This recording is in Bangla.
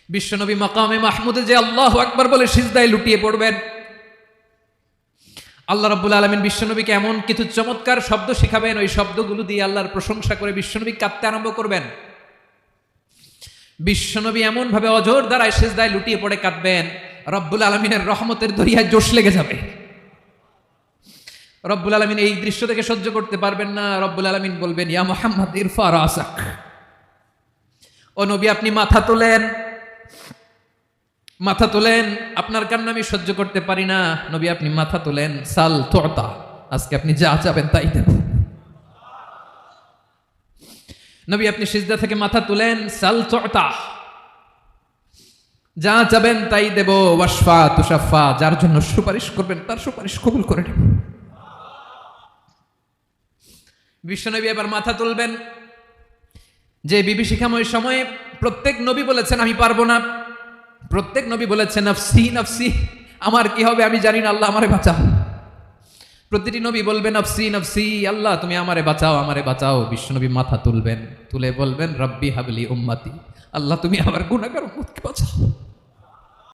বিশ্বনবী মাকামে মাহমুদে যে আল্লাহু আকবার বলে সিজদায় লুটিয়ে পড়বেন, আল্লাহ রাব্বুল আলামিন বিশ্বনবীকে এমন কিছু চমৎকার শব্দ শিখাবেন, ওই শব্দগুলো দিয়ে আল্লাহর প্রশংসা করে বিশ্বনবী কাঁদতে আরম্ভ করবেন। বিশ্বনবী এমন ভাবে অজর দ্বারায় সিজদায় লুটিয়ে পড়ে কাঁদবেন, রব্বুল আলামিনের রহমতের দরিয়ায় জোশ লেগে যাবে। রব্বুল আলামিন এই দৃশ্য থেকে সহ্য করতে পারবেন না। রব্বুল আলামিন বলবেন, ইয়া মুহাম্মদ ইরফা রাসাক, ও নবী আপনি মাথা তোলেন, মাথা তোলেন, আপনার কান্না আমি সহ্য করতে পারি না। নবী আপনি মাথা তোলেন, সাল তুতা, আজকে আপনি যা চাবেন তাই দেব। নবী আপনি সিজদা থেকে মাথা তুলেন, সাল তুতা, যা চাবেন তাই দেব। ওয়াশফা তুশাফা, যার জন্য সুপারিশ করবেন তার সুপারিশ কবুল করে নেব। বিশ্বনবী এবার মাথা তুলবেন। যে বিভীষিকাময় সময়ে প্রত্যেক নবী বলেছেন আমি পারবো না, প্রত্যেক নবী বলেছেন নফসি নফসি, আমার কি হবে আমি জানি না, আল্লাহ আমারে বাঁচাও। প্রতিটি নবী বলবেন নফসি নফসি, আল্লাহ তুমি আমারে বাঁচাও আমারে বাঁচাও। বিশ্বনবী মাথা তুলবেন, তুলে বলবেন রব্বি হাবলি উম্মতি, আল্লাহ তুমি আমার গুনাহগার উম্মতকে বাঁচাও।